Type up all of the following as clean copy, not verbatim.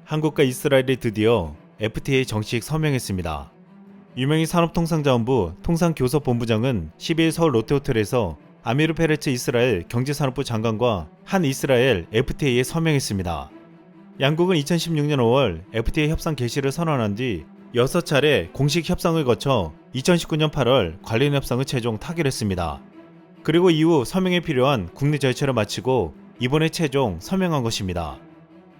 한국과 이스라엘이 드디어 FTA 정식 서명했습니다. 유명희 산업통상자원부 통상교섭본부장은 12일 서울 롯데호텔에서 아미르 페레츠 이스라엘 경제산업부 장관과 한 이스라엘 FTA에 서명했습니다. 양국은 2016년 5월 FTA 협상 개시를 선언한 뒤 6차례 공식 협상을 거쳐 2019년 8월 관련 협상을 최종 타결했습니다. 그리고 이후 서명에 필요한 국내 절차를 마치고 이번에 최종 서명한 것입니다.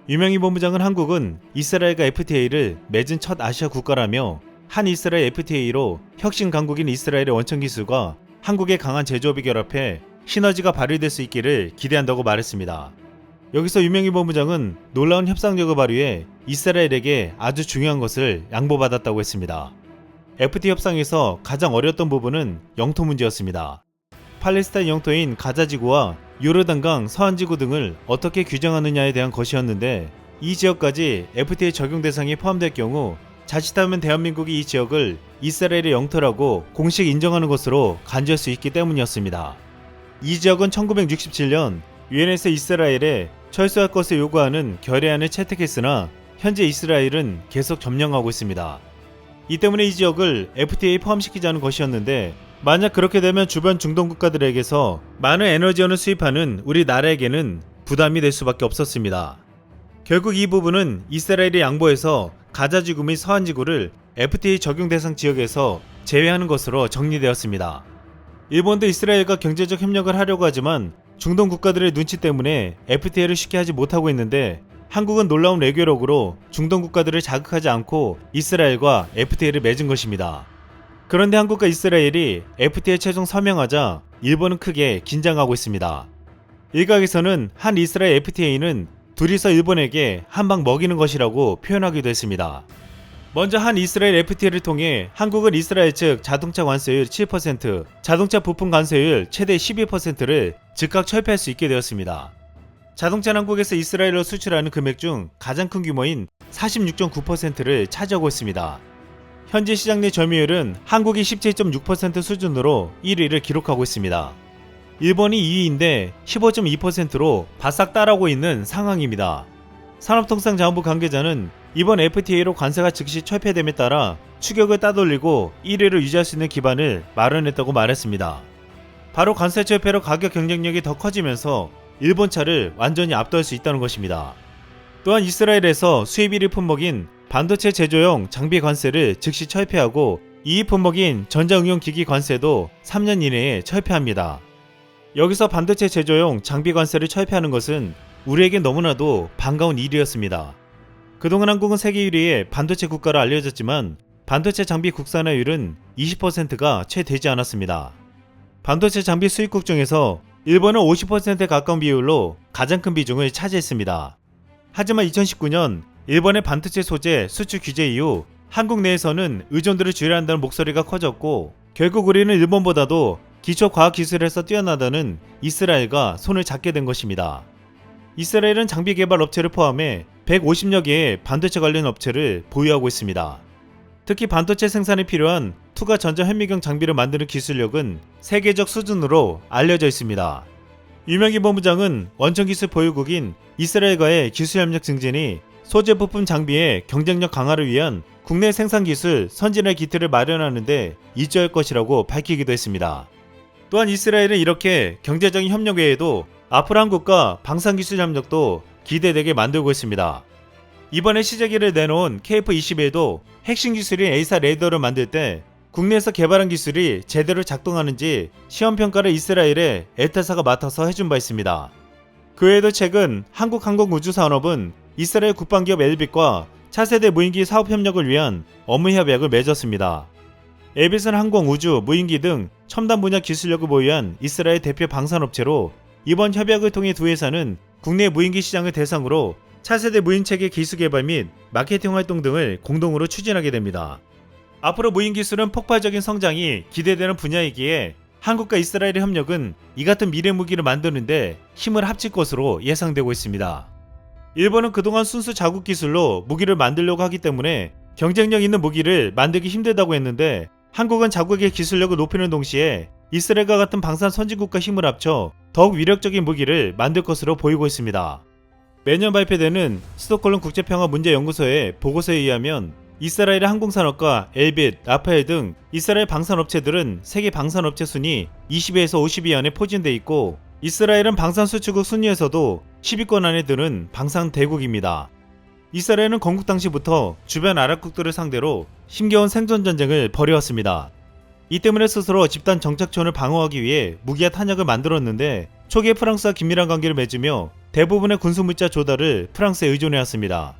유명희 본부장은 한국은 이스라엘과 FTA를 맺은 첫 아시아 국가라며 한 이스라엘 FTA로 혁신 강국인 이스라엘의 원천 기술과 한국의 강한 제조업이 결합해 시너지가 발휘될 수 있기를 기대한다고 말했습니다. 여기서 유명희 본부장은 놀라운 협상력을 발휘해 이스라엘에게 아주 중요한 것을 양보받았다고 했습니다. FTA 협상에서 가장 어려웠던 부분은 영토 문제였습니다. 팔레스타인 영토인 가자지구와 요르단강 서안지구 등을 어떻게 규정하느냐에 대한 것이었는데, 이 지역까지 FTA 적용 대상에 포함될 경우 자칫하면 대한민국이 이 지역을 이스라엘의 영토라고 공식 인정하는 것으로 간주할 수 있기 때문이었습니다. 이 지역은 1967년 유엔에서 이스라엘에 철수할 것을 요구하는 결의안을 채택했으나 현재 이스라엘은 계속 점령하고 있습니다. 이 때문에 이 지역을 FTA에 포함시키자는 것이었는데, 만약 그렇게 되면 주변 중동 국가들에게서 많은 에너지원을 수입하는 우리나라에게는 부담이 될 수밖에 없었습니다. 결국 이 부분은 이스라엘이 양보해서 가자지구 및 서안지구를 FTA 적용 대상 지역에서 제외하는 것으로 정리되었습니다. 일본도 이스라엘과 경제적 협력을 하려고 하지만 중동 국가들의 눈치 때문에 FTA를 쉽게 하지 못하고 있는데, 한국은 놀라운 외교력으로 중동 국가들을 자극하지 않고 이스라엘과 FTA를 맺은 것입니다. 그런데 한국과 이스라엘이 FTA 최종 서명하자 일본은 크게 긴장하고 있습니다. 일각에서는 한 이스라엘 FTA는 둘이서 일본에게 한 방 먹이는 것이라고 표현하기도 했습니다. 먼저 한 이스라엘 FTA를 통해 한국은 이스라엘 측 자동차 관세율 7%, 자동차 부품 관세율 최대 12%를 즉각 철폐할 수 있게 되었습니다. 자동차는 한국에서 이스라엘로 수출하는 금액 중 가장 큰 규모인 46.9%를 차지하고 있습니다. 현재 시장 내 점유율은 한국이 17.6% 수준으로 1위를 기록하고 있습니다. 일본이 2위인데 15.2%로 바싹 따라오고 있는 상황입니다. 산업통상자원부 관계자는 이번 FTA로 관세가 즉시 철폐됨에 따라 추격을 따돌리고 1위를 유지할 수 있는 기반을 마련했다고 말했습니다. 바로 관세 철폐로 가격 경쟁력이 더 커지면서 일본 차를 완전히 압도할 수 있다는 것입니다. 또한 이스라엘에서 수입 1위 품목인 반도체 제조용 장비 관세를 즉시 철폐하고 2위 품목인 전자응용기기 관세도 3년 이내에 철폐합니다. 여기서 반도체 제조용 장비 관세를 철폐하는 것은 우리에게 너무나도 반가운 일이었습니다. 그동안 한국은 세계 1위의 반도체 국가로 알려졌지만 반도체 장비 국산화율은 20%가 채 되지 않았습니다. 반도체 장비 수입국 중에서 일본은 50%에 가까운 비율로 가장 큰 비중을 차지했습니다. 하지만 2019년 일본의 반도체 소재 수출 규제 이후 한국 내에서는 의존도를 줄여야 한다는 목소리가 커졌고, 결국 우리는 일본보다도 기초과학기술에서 뛰어나다는 이스라엘과 손을 잡게 된 것입니다. 이스라엘은 장비 개발 업체를 포함해 150여 개의 반도체 관련 업체를 보유하고 있습니다. 특히 반도체 생산에 필요한 투과 전자 현미경 장비를 만드는 기술력은 세계적 수준으로 알려져 있습니다. 유명희 본부장은 원천기술 보유국인 이스라엘과의 기술협력 증진이 소재 부품 장비의 경쟁력 강화를 위한 국내 생산기술 선진화 기틀을 마련하는 데 일조할 것이라고 밝히기도 했습니다. 또한 이스라엘은 이렇게 경제적인 협력 외에도 앞으로 한국과 방산기술 협력도 기대되게 만들고 있습니다. 이번에 시제기를 내놓은 KF-21도 핵심 기술인 A사 레이더를 만들 때 국내에서 개발한 기술이 제대로 작동하는지 시험평가를 이스라엘의 엘타사가 맡아서 해준 바 있습니다. 그 외에도 최근 한국항공우주산업은 이스라엘 국방기업 엘빗과 차세대 무인기 사업 협력을 위한 업무 협약을 맺었습니다. 엘빗은 항공, 우주, 무인기 등 첨단 분야 기술력을 보유한 이스라엘 대표 방산업체로, 이번 협약을 통해 두 회사는 국내 무인기 시장을 대상으로 차세대 무인체계 기술 개발 및 마케팅 활동 등을 공동으로 추진하게 됩니다. 앞으로 무인기술은 폭발적인 성장이 기대되는 분야이기에 한국과 이스라엘의 협력은 이 같은 미래 무기를 만드는데 힘을 합칠 것으로 예상되고 있습니다. 일본은 그동안 순수 자국 기술로 무기를 만들려고 하기 때문에 경쟁력 있는 무기를 만들기 힘들다고 했는데, 한국은 자국의 기술력을 높이는 동시에 이스라엘과 같은 방산 선진국과 힘을 합쳐 더욱 위력적인 무기를 만들 것으로 보이고 있습니다. 매년 발표되는 스톡홀름 국제평화문제연구소의 보고서에 의하면 이스라엘의 항공산업과 엘빗, 라파엘 등 이스라엘 방산업체들은 세계 방산업체 순위 20위에서 50위 안에 포진돼 있고, 이스라엘은 방산수출국 순위에서도 10위권 안에 드는 방산대국입니다. 이스라엘은 건국 당시부터 주변 아랍국들을 상대로 힘겨운 생존전쟁을 벌여왔습니다. 이 때문에 스스로 집단 정착촌을 방어하기 위해 무기와 탄약을 만들었는데, 초기에 프랑스와 긴밀한 관계를 맺으며 대부분의 군수물자 조달을 프랑스에 의존해왔습니다.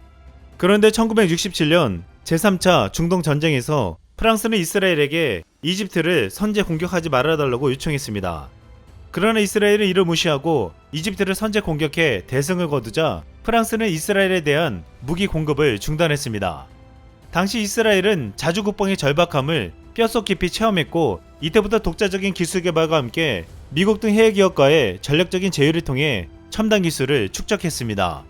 그런데 1967년 제3차 중동 전쟁에서 프랑스는 이스라엘에게 이집트를 선제 공격하지 말아달라고 요청했습니다. 그러나 이스라엘은 이를 무시하고 이집트를 선제 공격해 대승을 거두자 프랑스는 이스라엘에 대한 무기 공급을 중단했습니다. 당시 이스라엘은 자주국방의 절박함을 뼛속 깊이 체험했고, 이때부터 독자적인 기술 개발과 함께 미국 등 해외 기업과의 전략적인 제휴를 통해 첨단 기술을 축적했습니다.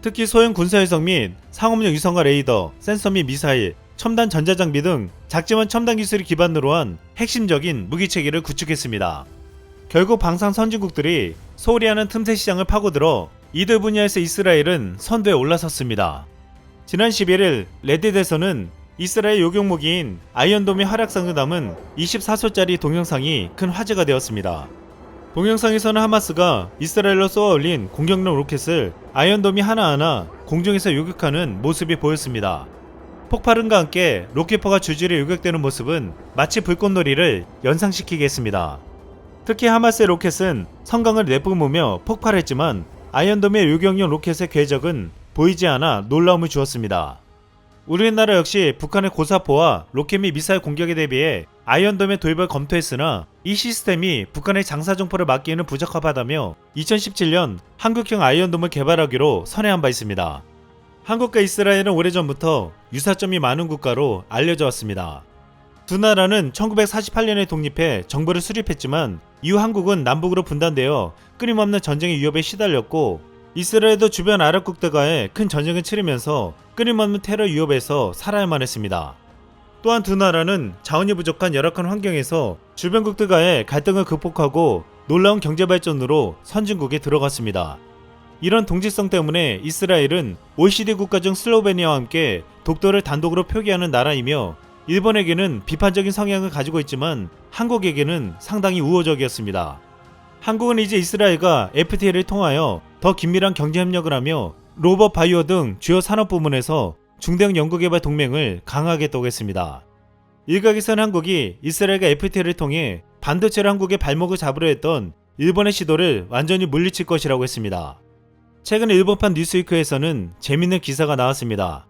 특히 소형 군사위성 및 상업용 위성과 레이더, 센서 및 미사일, 첨단 전자장비 등 작지만 첨단 기술을 기반으로 한 핵심적인 무기체계를 구축했습니다. 결국 방산 선진국들이 소홀히 하는 틈새 시장을 파고들어 이들 분야에서 이스라엘은 선두에 올라섰습니다. 지난 11일 레딧에서는 이스라엘 요격무기인 아이언돔의 활약상을 담은 24초짜리 동영상이 큰 화제가 되었습니다. 동영상에서는 하마스가 이스라엘로 쏘아올린 공격용 로켓을 아이언돔이 하나하나 공중에서 요격하는 모습이 보였습니다. 폭발음과 함께 로켓포가 주지를 요격되는 모습은 마치 불꽃놀이를 연상시키게 했습니다. 특히 하마스의 로켓은 성광을 내뿜으며 폭발했지만 아이언돔의 요격용 로켓의 궤적은 보이지 않아 놀라움을 주었습니다. 우리나라 역시 북한의 고사포와 로켓 및 미사일 공격에 대비해 아이언돔의 도입을 검토했으나 이 시스템이 북한의 장사정포를 막기에는 부적합하다며 2017년 한국형 아이언돔을 개발하기로 선회한 바 있습니다. 한국과 이스라엘은 오래전부터 유사점이 많은 국가로 알려져 왔습니다. 두 나라는 1948년에 독립해 정부를 수립했지만 이후 한국은 남북으로 분단되어 끊임없는 전쟁의 위협에 시달렸고, 이스라엘도 주변 아랍국들과의 큰 전쟁을 치르면서 끊임없는 테러 위협에서 살아야만 했습니다. 또한 두 나라는 자원이 부족한 열악한 환경에서 주변국들과의 갈등을 극복하고 놀라운 경제발전으로 선진국에 들어갔습니다. 이런 동질성 때문에 이스라엘은 OECD 국가 중 슬로베니아와 함께 독도를 단독으로 표기하는 나라이며, 일본에게는 비판적인 성향을 가지고 있지만 한국에게는 상당히 우호적이었습니다. 한국은 이제 이스라엘과 FTA를 통하여 더 긴밀한 경제협력을 하며 로봇, 바이오 등 주요 산업 부문에서 중대형 연구개발 동맹을 강화하겠다고 했습니다. 일각에서는 한국이 이스라엘과 FTA를 통해 반도체로 한국의 발목을 잡으려 했던 일본의 시도를 완전히 물리칠 것이라고 했습니다. 최근 일본판 뉴스위크에서는 재밌는 기사가 나왔습니다.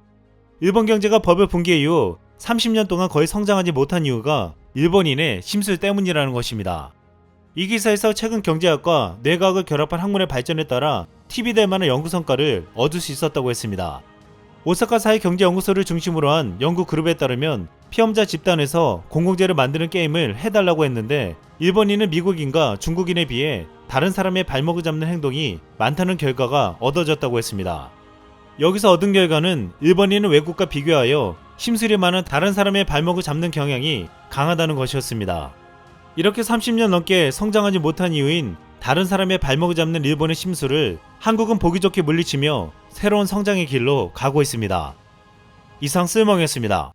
일본 경제가 버블 붕괴 이후 30년 동안 거의 성장하지 못한 이유가 일본인의 심술 때문이라는 것입니다. 이 기사에서 최근 경제학과 뇌과학을 결합한 학문의 발전에 따라 팁이 될 만한 연구 성과를 얻을 수 있었다고 했습니다. 오사카 사회경제연구소를 중심으로 한 연구 그룹에 따르면 피험자 집단에서 공공재를 만드는 게임을 해달라고 했는데, 일본인은 미국인과 중국인에 비해 다른 사람의 발목을 잡는 행동이 많다는 결과가 얻어졌다고 했습니다. 여기서 얻은 결과는 일본인은 외국과 비교하여 심술이 많은 다른 사람의 발목을 잡는 경향이 강하다는 것이었습니다. 이렇게 30년 넘게 성장하지 못한 이유인 다른 사람의 발목을 잡는 일본의 심술을 한국은 보기 좋게 물리치며 새로운 성장의 길로 가고 있습니다. 이상 쓸멍이었습니다.